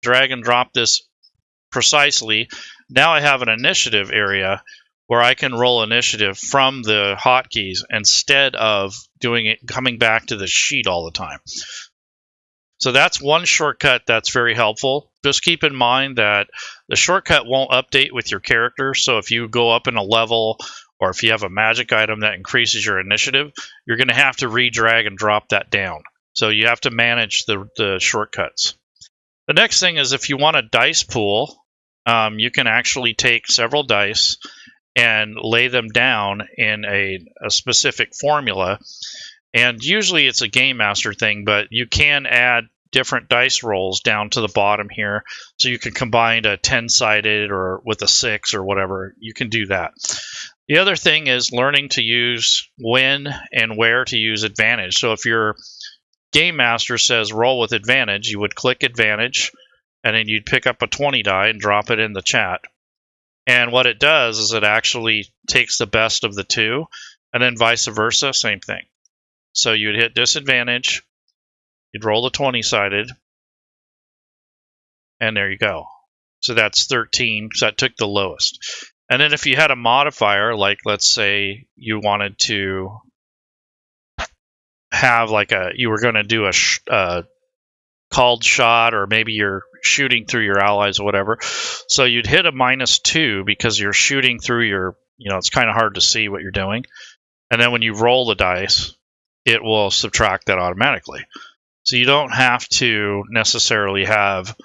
drag and drop this precisely, now I have an initiative area where I can roll initiative from the hotkeys instead of doing it coming back to the sheet all the time. So that's one shortcut that's very helpful. Just keep in mind that the shortcut won't update with your character. So if you go up in a level or if you have a magic item that increases your initiative, you're going to have to re-drag and drop that down. So you have to manage the shortcuts. The next thing is if you want a dice pool, you can actually take several dice and lay them down in a specific formula. And usually it's a game master thing, but you can add different dice rolls down to the bottom here. So you can combine a 10-sided or with a 6 or whatever. You can do that. The other thing is learning to use when and where to use advantage. So if your game master says roll with advantage, you would click advantage, and then you'd pick up a 20 die and drop it in the chat. And what it does is it actually takes the best of the two, and then vice versa, same thing. So you'd hit disadvantage, you'd roll the 20-sided, and there you go. So that's 13, so that took the lowest. And then if you had a modifier, like let's say you wanted to have like you were going to do a called shot, or maybe you're shooting through your allies or whatever. So you'd hit a -2 because you're shooting through your, it's kind of hard to see what you're doing. And then when you roll the dice, it will subtract that automatically. So you don't have to necessarily have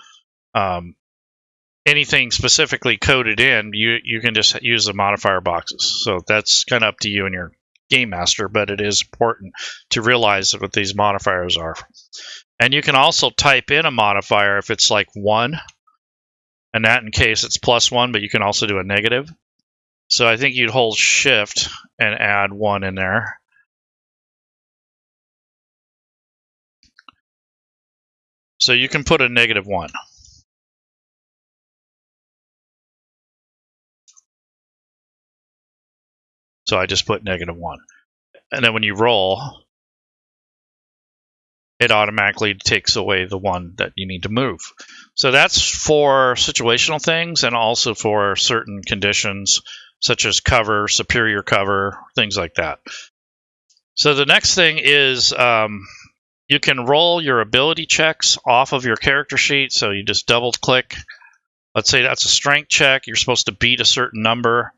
anything specifically coded in. You can just use the modifier boxes. So that's kind of up to you and your game master, but it is important to realize what these modifiers are. And you can also type in a modifier if it's like 1, and that in case it's +1, but you can also do a negative. So I think you'd hold shift and add 1 in there. So you can put a -1. So I just put -1. And then when you roll, it automatically takes away the 1 that you need to move. So that's for situational things and also for certain conditions such as cover, superior cover, things like that. So the next thing is you can roll your ability checks off of your character sheet. So you just double click. Let's say that's a strength check. You're supposed to beat a certain number.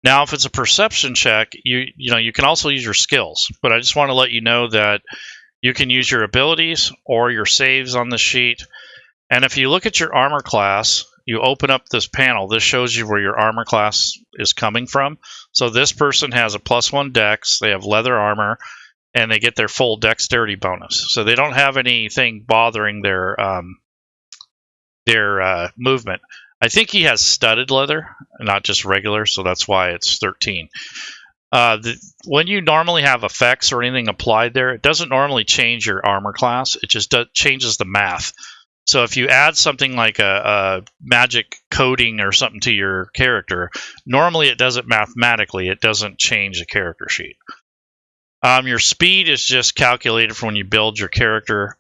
Now, if it's a perception check, you can also use your skills. But I just want to let you know that you can use your abilities or your saves on the sheet. And if you look at your armor class, you open up this panel. This shows you where your armor class is coming from. So this person has a +1 dex. They have leather armor, and they get their full dexterity bonus. So they don't have anything bothering their movement. I think he has studded leather, not just regular, so that's why it's 13. When you normally have effects or anything applied there, it doesn't normally change your armor class. It just changes the math. So if you add something like a magic coding or something to your character, normally it does it mathematically. It doesn't change the character sheet. Your speed is just calculated for when you build your character,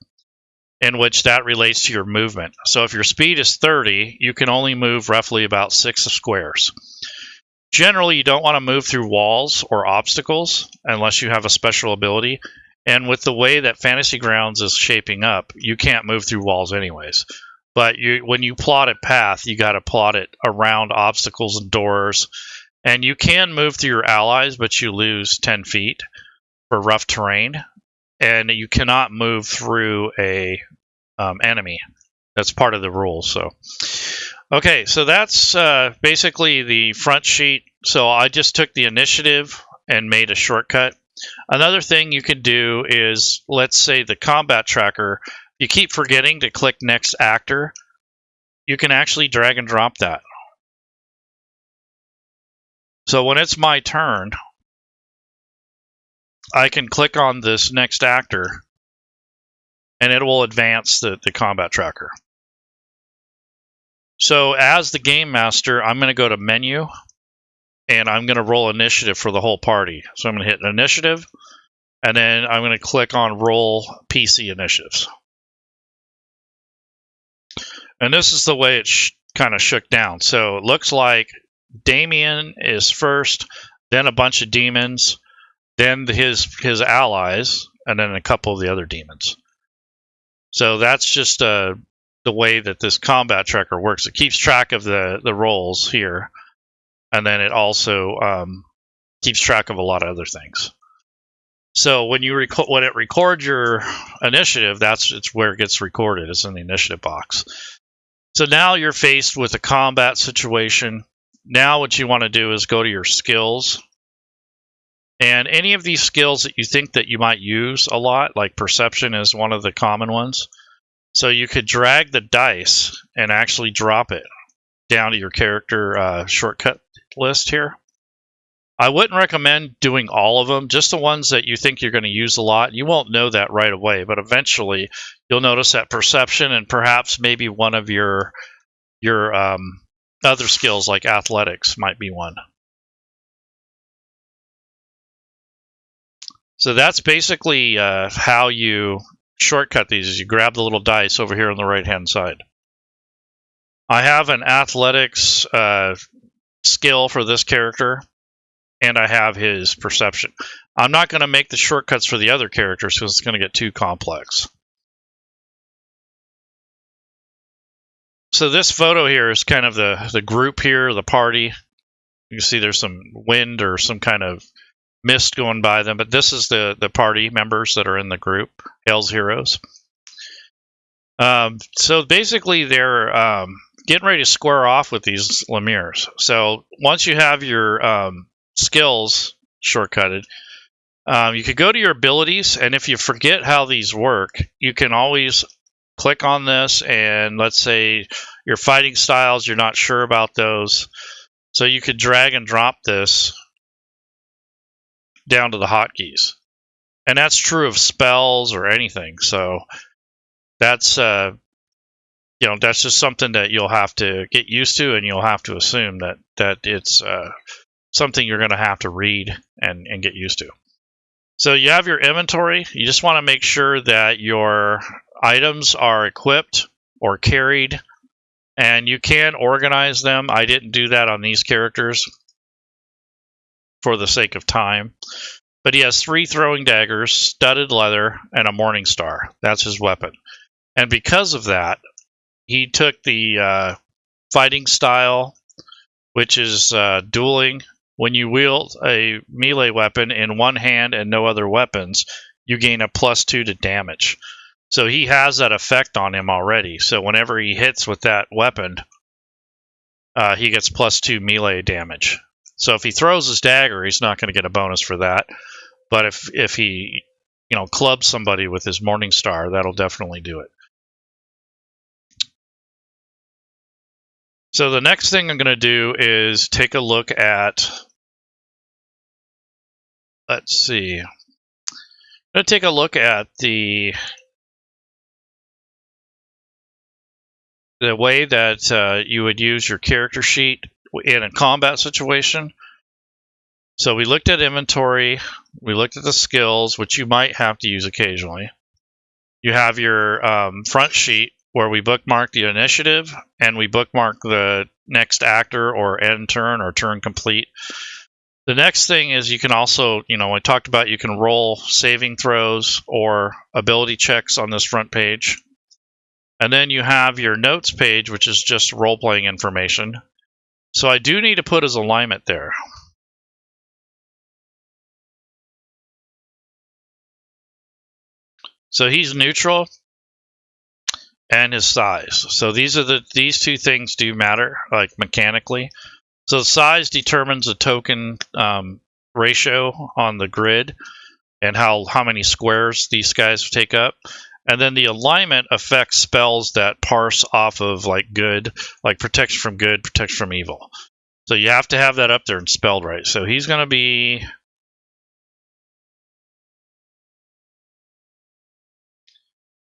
in which that relates to your movement. So if your speed is 30, you can only move roughly about 6 squares. Generally, you don't want to move through walls or obstacles unless you have a special ability. And with the way that Fantasy Grounds is shaping up, you can't move through walls anyways. But when you plot a path, you got to plot it around obstacles and doors. And you can move through your allies, but you lose 10 feet for rough terrain. And you cannot move through a enemy. That's part of the rules. So, okay, so that's basically the front sheet. So I just took the initiative and made a shortcut. Another thing you can do is, let's say the combat tracker, you keep forgetting to click next actor. You can actually drag and drop that. So when it's my turn, I can click on this next actor, and it will advance the combat tracker. So as the game master, I'm going to go to menu, and I'm going to roll initiative for the whole party. So I'm going to hit initiative, and then I'm going to click on roll PC initiatives. And this is the way it kind of shook down. So it looks like Damien is first, then a bunch of demons, then his allies, and then a couple of the other demons. So that's just the way that this combat tracker works. It keeps track of the rolls here, and then it also keeps track of a lot of other things. So when you when it records your initiative, it's where it gets recorded. It's in the initiative box. So now you're faced with a combat situation. Now what you want to do is go to your skills. And any of these skills that you think that you might use a lot, like perception is one of the common ones. So you could drag the dice and actually drop it down to your character shortcut list here. I wouldn't recommend doing all of them, just the ones that you think you're going to use a lot. You won't know that right away, but eventually you'll notice that perception and perhaps maybe one of your other skills like athletics might be one. So that's basically how you shortcut these. Is you grab the little dice over here on the right hand side. I have an athletics skill for this character, and I have his perception. I'm not going to make the shortcuts for the other characters because it's going to get too complex. So this photo here is kind of the group here, the party. You can see there's some wind or some kind of mist going by them, but this is the party members that are in the group, Hell's Heroes. So basically they're getting ready to square off with these Lemirs. So once you have your skills shortcutted, you could go to your abilities, and if you forget how these work, you can always click on this, and let's say your fighting styles, you're not sure about those, so you could drag and drop this down to the hotkeys. And that's true of spells or anything. So that's that's just something that you'll have to get used to, and you'll have to assume that it's something you're going to have to read and get used to. So you have your inventory. You just want to make sure that your items are equipped or carried, and you can organize them. I didn't do that on these characters for the sake of time. But he has 3 throwing daggers, studded leather, and a morning star. That's his weapon. And because of that, he took the fighting style, which is dueling. When you wield a melee weapon in one hand and no other weapons, you gain a +2 to damage. So he has that effect on him already. So whenever he hits with that weapon, he gets +2 melee damage. So if he throws his dagger, he's not going to get a bonus for that. But if he clubs somebody with his morning star, that'll definitely do it. So the next thing I'm going to do is take a look at, let's see, I'm going to take a look at the way that you would use your character sheet in a combat situation. So we looked at inventory, we looked at the skills, which you might have to use occasionally. You have your front sheet where we bookmark the initiative, and we bookmark the next actor or end turn or turn complete. The next thing is you can also, I talked about you can roll saving throws or ability checks on this front page. And then you have your notes page, which is just role-playing information. So I do need to put his alignment there. So he's neutral, and his size. So these two things do matter, like mechanically. So size determines the token ratio on the grid and how many squares these guys take up. And then the alignment affects spells that parse off of good, like protection from good, protection from evil. So you have to have that up there and spelled right. So he's going to be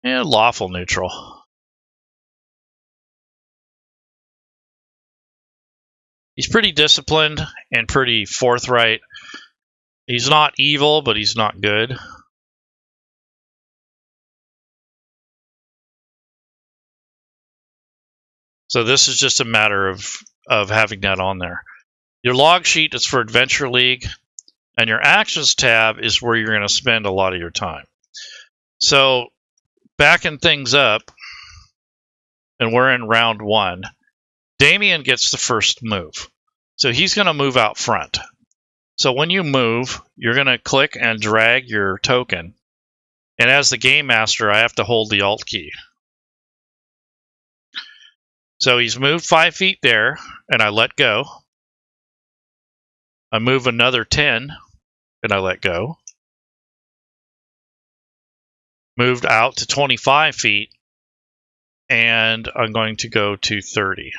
lawful neutral. He's pretty disciplined and pretty forthright. He's not evil, but he's not good. So this is just a matter of having that on there. Your log sheet is for Adventure League, and your actions tab is where you're going to spend a lot of your time. So backing things up, and we're in round 1, Damien gets the first move. So he's going to move out front. So when you move, you're going to click and drag your token. And as the game master, I have to hold the Alt key. So he's moved 5 feet there, and I let go. I move another 10, and I let go. Moved out to 25 feet, and I'm going to go to 30.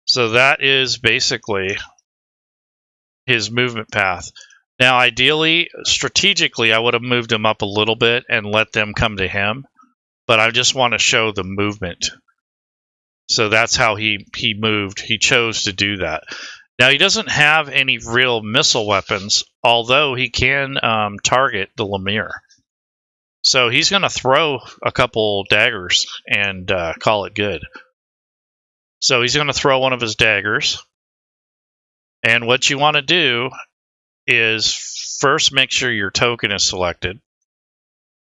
So that is basically his movement path. Now, ideally, strategically, I would have moved him up a little bit and let them come to him, but I just want to show the movement. So that's how he moved. He chose to do that. Now, he doesn't have any real missile weapons, although he can target the Lemire. So he's going to throw a couple daggers and call it good. So he's going to throw one of his daggers. And what you want to do is first make sure your token is selected.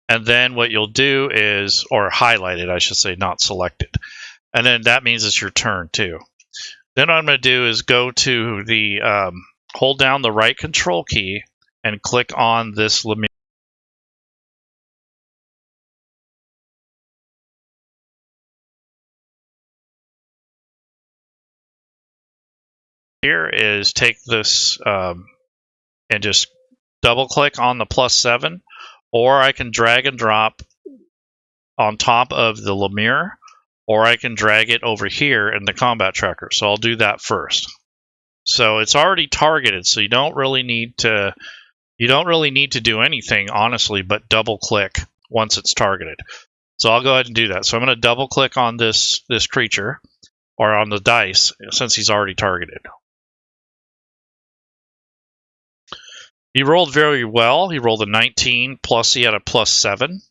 And then what you'll do is, or highlighted, I should say, not selected. And then that means it's your turn too. Then what I'm going to do is go to the, hold down the right control key and click on this Lemire. Here is take this and just double click on the +7, or I can drag and drop on top of the Lemire, or I can drag it over here in the combat tracker. So I'll do that first. So it's already targeted, so you don't really need to do anything, honestly, but double click once it's targeted. So I'll go ahead and do that. So I'm going to double click on this creature, or on the dice, since he's already targeted. He rolled very well. He rolled a 19, plus he had a +7.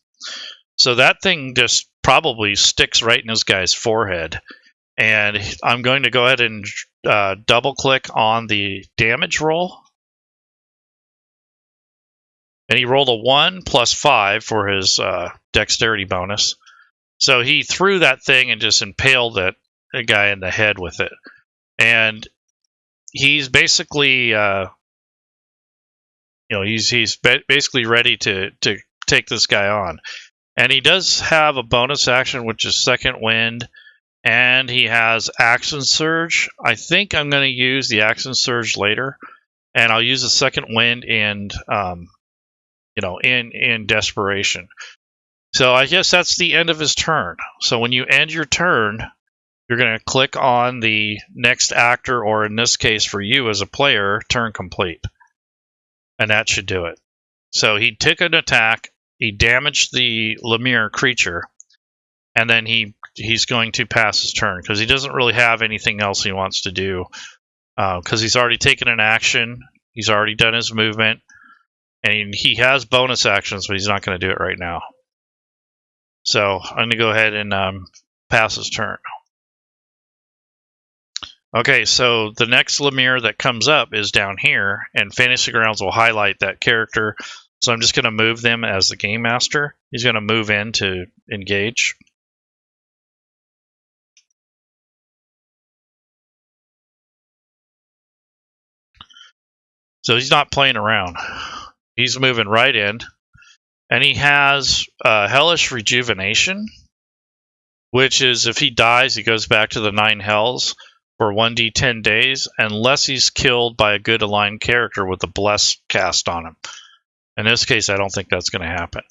So that thing just probably sticks right in this guy's forehead. And I'm going to go ahead and double click on the damage roll. And he rolled a 1 +5 for his dexterity bonus. So he threw that thing and just impaled the guy in the head with it. And he's basically, he's basically ready to take this guy on. And he does have a bonus action, which is Second Wind, and he has Action Surge. I think I'm going to use the Action Surge later, and I'll use the Second Wind in Desperation. So I guess that's the end of his turn. So when you end your turn, you're going to click on the next actor, or in this case for you as a player, turn complete. And that should do it. So he took an attack, he damaged the Lemire creature, and then he's going to pass his turn because he doesn't really have anything else he wants to do, because he's already taken an action, he's already done his movement, and he has bonus actions, but he's not going to do it right now. So I'm going to go ahead and pass his turn. Okay, so the next Lemire that comes up is down here, and Fantasy Grounds will highlight that character. So I'm just going to move them as the Game Master. He's going to move in to engage. So he's not playing around. He's moving right in. And he has Hellish Rejuvenation, which is if he dies, he goes back to the 9 hells for 1d10 days, unless he's killed by a good aligned character with a Bless cast on him. In this case, I don't think that's going to happen.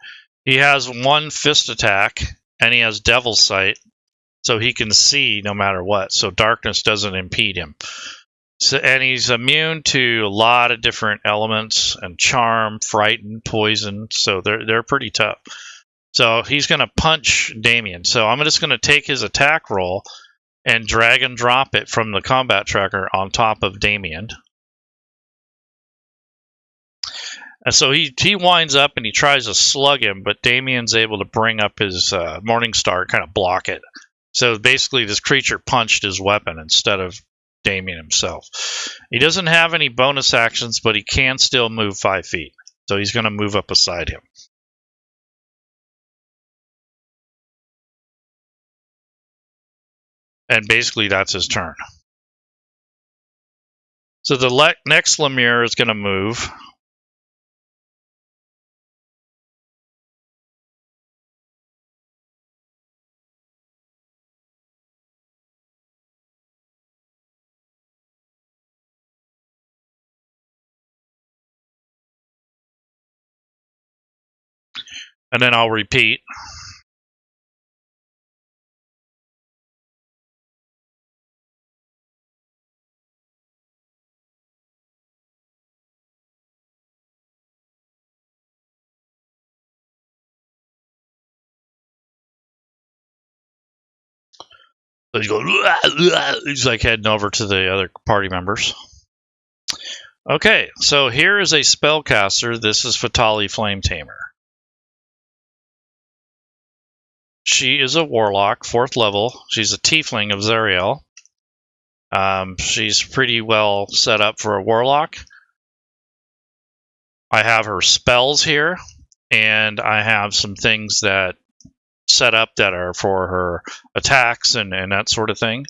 He has 1 fist attack, and he has Devil's Sight, so he can see no matter what, so darkness doesn't impede him. So, and he's immune to a lot of different elements, and charm, frighten, poison, so they're pretty tough. So he's going to punch Damien. So I'm just going to take his attack roll and drag and drop it from the combat tracker on top of Damien. And so he winds up and he tries to slug him, but Damien's able to bring up his Morning Star and kind of block it. So basically, this creature punched his weapon instead of Damien himself. He doesn't have any bonus actions, but he can still move 5 feet. So he's going to move up beside him. And basically, that's his turn. So the next Lemire is going to move. And then I'll repeat. So he's going, he's like heading over to the other party members. Okay, so here is a spellcaster. This is Fatali Flame Tamer. She is a warlock, 4th level. She's a tiefling of Zariel. She's pretty well set up for a warlock. I have her spells here, and I have some things that set up that are for her attacks and that sort of thing.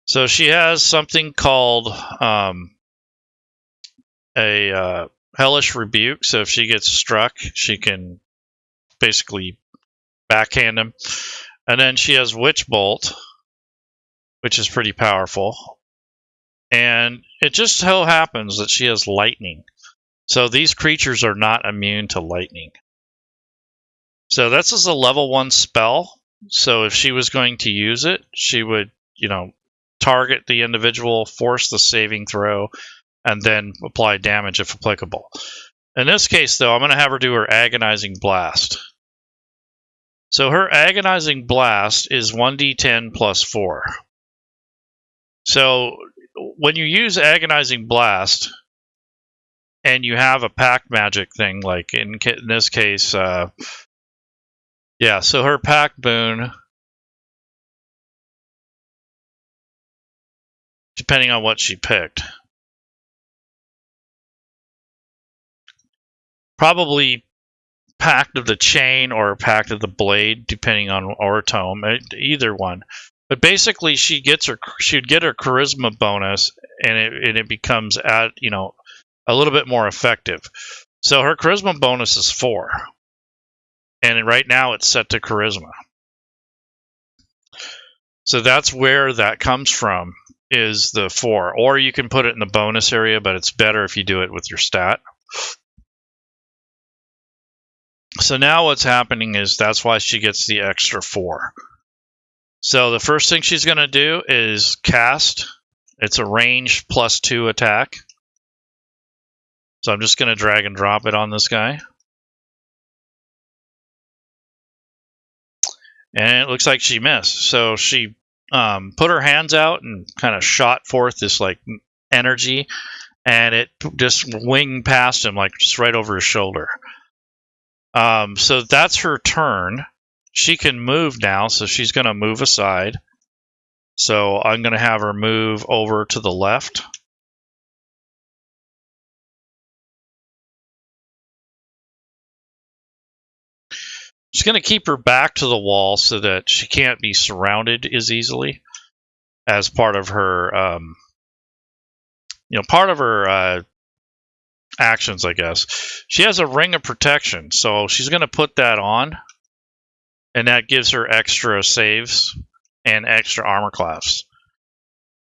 So she has something called a Hellish Rebuke. So if she gets struck, she can basically backhand him. And then she has Witch Bolt, which is pretty powerful. And it just so happens that she has lightning. So these creatures are not immune to lightning. So this is a level 1 spell. So if she was going to use it, she would, target the individual, force the saving throw, and then apply damage if applicable. In this case, though, I'm going to have her do her Agonizing Blast. So her Agonizing Blast is 1d10 plus 4. So when you use Agonizing Blast, and you have a pack magic thing, like in this case, so her pack boon, depending on what she picked, probably Pact of the Chain or Pact of the Blade, depending on or tome, either one. But basically, she'd get her charisma bonus, and it becomes a little bit more effective. So her charisma bonus is 4, and right now it's set to charisma. So that's where that comes from, is the 4. Or you can put it in the bonus area, but it's better if you do it with your stat. So now what's happening is that's why she gets the extra 4. So the first thing she's going to do is cast. It's a range +2 attack. So I'm just going to drag and drop it on this guy. And it looks like she missed. So she put her hands out and kind of shot forth this energy, and it just winged past him, just right over his shoulder. So that's her turn. She can move now, so she's going to move aside. So I'm going to have her move over to the left. She's going to keep her back to the wall so that she can't be surrounded as easily, as part of her, actions, I guess. She has a Ring of Protection, so she's going to put that on, and that gives her extra saves and extra armor class.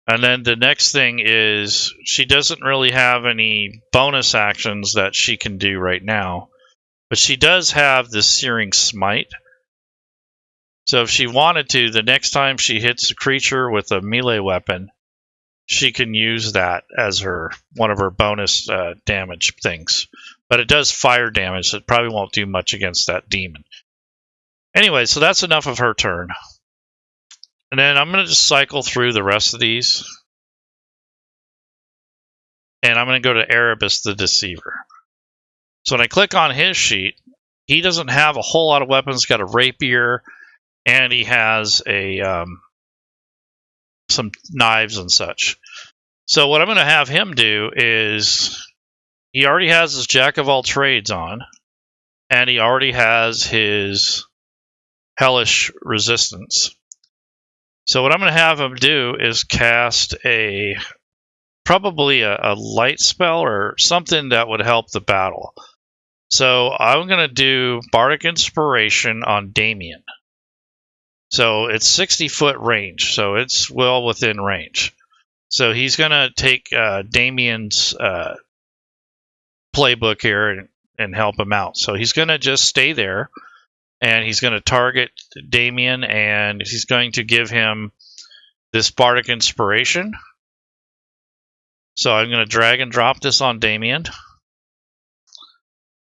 And then the next thing is she doesn't really have any bonus actions that she can do right now, but she does have the Searing Smite. So if she wanted to, the next time she hits a creature with a melee weapon, she can use that as one of her bonus damage things. But it does fire damage, so it probably won't do much against that demon. Anyway, so that's enough of her turn. And then I'm going to just cycle through the rest of these. And I'm going to go to Erebus the Deceiver. So when I click on his sheet, he doesn't have a whole lot of weapons. He's got a rapier, and he has a some knives and such. So what I'm going to have him do is, he already has his Jack of all trades on, and he already has his hellish resistance. So what I'm going to have him do is cast probably a light spell or something that would help the battle. So I'm going to do Bardic Inspiration on Damien. So it's 60-foot range, so it's well within range. So he's going to take Damien's playbook here and help him out. So he's going to just stay there, and he's going to target Damien, and he's going to give him this Bardic Inspiration. So I'm going to drag and drop this on Damien.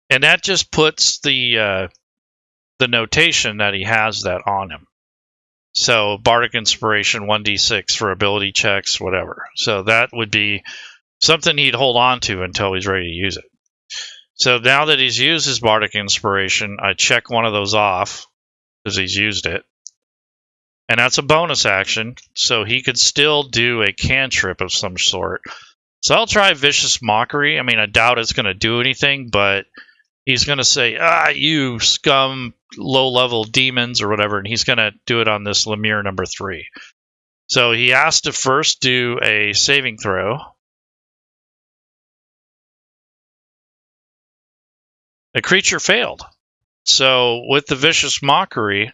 And that just puts the notation that he has that on him. So Bardic Inspiration 1d6 for ability checks, whatever. So that would be something he'd hold on to until he's ready to use it. So now that he's used his Bardic Inspiration, I check one of those off because he's used it. And that's a bonus action, so he could still do a cantrip of some sort. So I'll try Vicious Mockery. I mean, I doubt it's going to do anything, but he's going to say, you scum, low-level demons or whatever, and he's going to do it on this Lemire number 3. So he has to first do a saving throw. The creature failed. So with the Vicious Mockery,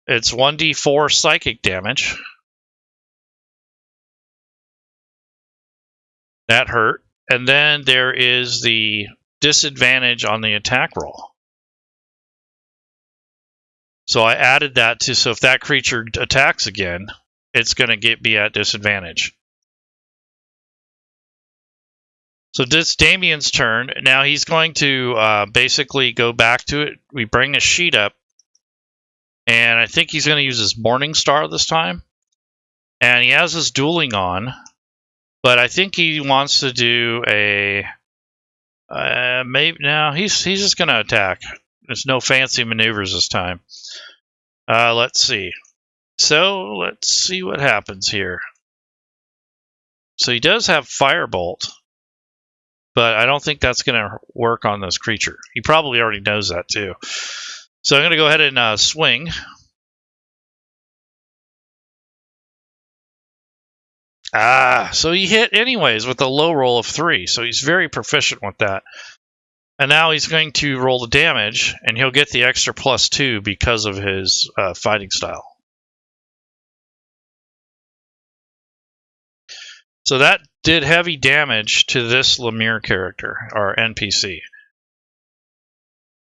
it's 1d4 psychic damage. That hurt. And then there is the disadvantage on the attack roll. So I added that to, so if that creature attacks again, it's going to be at disadvantage. So this Damien's turn. Now he's going to basically go back to it. We bring a sheet up, and I think he's going to use his Morning Star this time. And he has his dueling on, but I think he wants to do a maybe. No, he's just going to attack. There's no fancy maneuvers this time. Let's see. So let's see what happens here. So he does have Firebolt, but I don't think that's going to work on this creature. He probably already knows that too. So I'm going to go ahead and swing. So he hit anyways with a low roll of 3. So he's very proficient with that. And now he's going to roll the damage, and he'll get the extra +2 because of his fighting style. So that did heavy damage to this Lemire character, or NPC.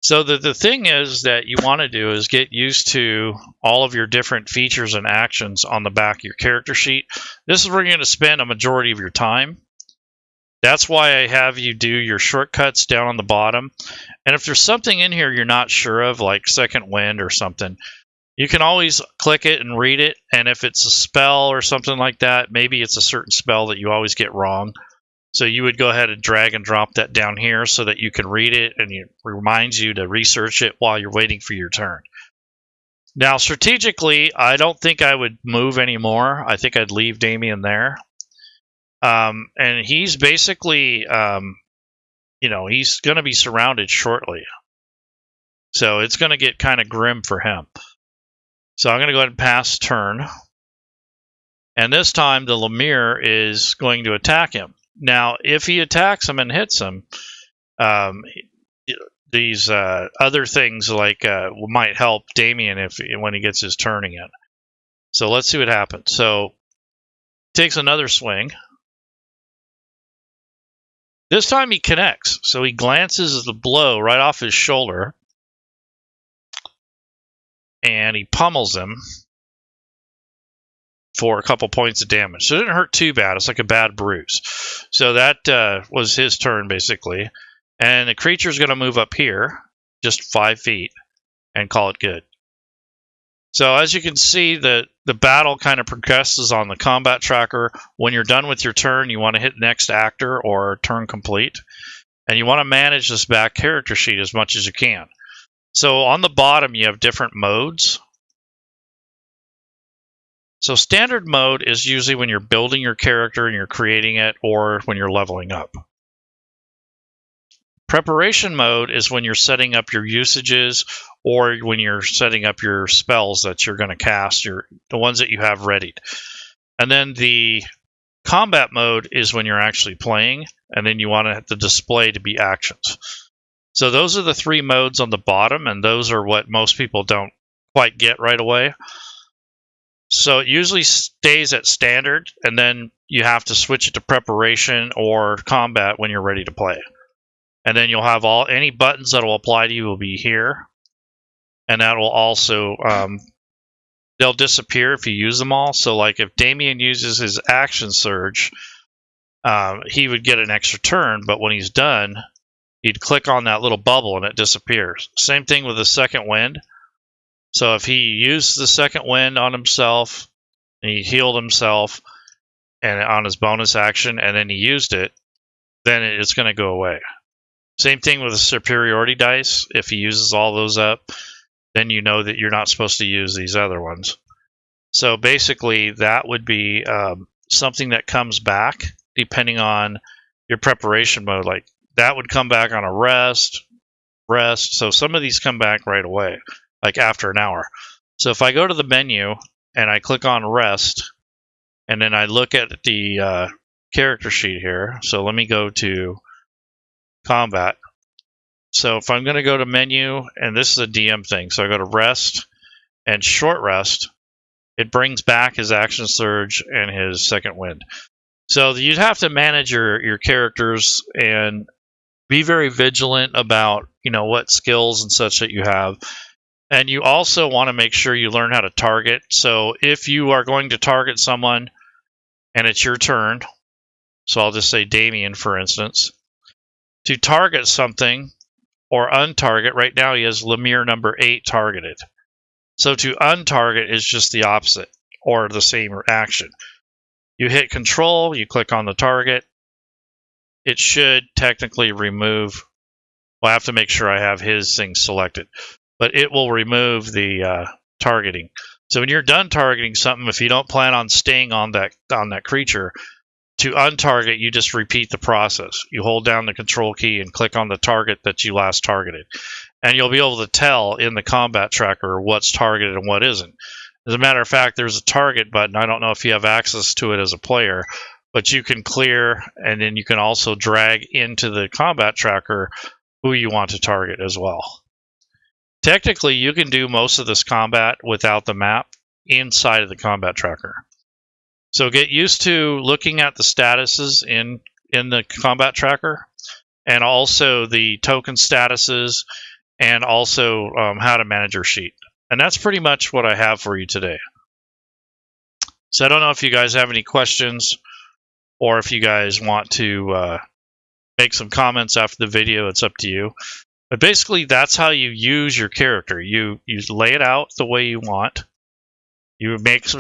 So the thing is that you want to do is get used to all of your different features and actions on the back of your character sheet. This is where you're going to spend a majority of your time. That's why I have you do your shortcuts down on the bottom. And if there's something in here you're not sure of, like Second Wind or something, you can always click it and read it. And if it's a spell or something like that, maybe it's a certain spell that you always get wrong. So you would go ahead and drag and drop that down here so that you can read it, and it reminds you to research it while you're waiting for your turn. Now, strategically, I don't think I would move anymore. I think I'd leave Damien there. And he's basically, he's going to be surrounded shortly. So it's going to get kind of grim for him. So I'm going to go ahead and pass turn. And this time, the Lemire is going to attack him. Now, if he attacks him and hits him, these other things might help Damien when he gets his turn again. So let's see what happens. So takes another swing. This time he connects. So he glances the blow right off his shoulder, and he pummels him for a couple points of damage. So it didn't hurt too bad. It's like a bad bruise. So that was his turn, basically. And the creature's going to move up here, just 5 feet, and call it good. So as you can see, the battle kind of progresses on the combat tracker. When you're done with your turn, you want to hit next actor or turn complete. And you want to manage this back character sheet as much as you can. So on the bottom, you have different modes. So standard mode is usually when you're building your character and you're creating it, or when you're leveling up. Preparation mode is when you're setting up your usages, or when you're setting up your spells that you're going to cast, the ones that you have readied. And then the combat mode is when you're actually playing, and then you want the display to be actions. So those are the 3 modes on the bottom, and those are what most people don't quite get right away. So it usually stays at standard, and then you have to switch it to preparation or combat when you're ready to play. And then you'll have any buttons that will apply to you will be here, and that will also they'll disappear if you use them all. So like if Damien uses his action surge, he would get an extra turn, but when he's done, he'd click on that little bubble and it disappears. Same thing with the second wind. So if he used the second wind on himself, and he healed himself and on his bonus action, and then he used it, then it's going to go away. Same thing with the superiority dice. If he uses all those up, then you know that you're not supposed to use these other ones. So basically, that would be something that comes back depending on your preparation mode. Like that would come back on a rest. So some of these come back right away, like after an hour. So if I go to the menu and I click on rest, and then I look at the character sheet here. So let me go to combat. So if I'm going to go to menu, and this is a DM thing, so I go to rest and short rest, it brings back his action surge and his second wind. So you'd have to manage your characters and be very vigilant about what skills and such that you have. And you also want to make sure you learn how to target. So if you are going to target someone and it's your turn, so I'll just say Damien, for instance, to target something or untarget, right now he has Lemire number 8 targeted. So to untarget is just the opposite, or the same action. You hit control, you click on the target. It should technically remove, well, I have to make sure I have his thing selected, but it will remove the targeting. So when you're done targeting something, if you don't plan on staying on that creature, to untarget, you just repeat the process. You hold down the control key and click on the target that you last targeted. And you'll be able to tell in the combat tracker what's targeted and what isn't. As a matter of fact, there's a target button. I don't know if you have access to it as a player, but you can clear, and then you can also drag into the combat tracker who you want to target as well. Technically, you can do most of this combat without the map inside of the combat tracker. So get used to looking at the statuses in the combat tracker, and also the token statuses, and also how to manage your sheet. And that's pretty much what I have for you today. So I don't know if you guys have any questions, or if you guys want to make some comments after the video. It's up to you. But basically, that's how you use your character. You lay it out the way you want. You make some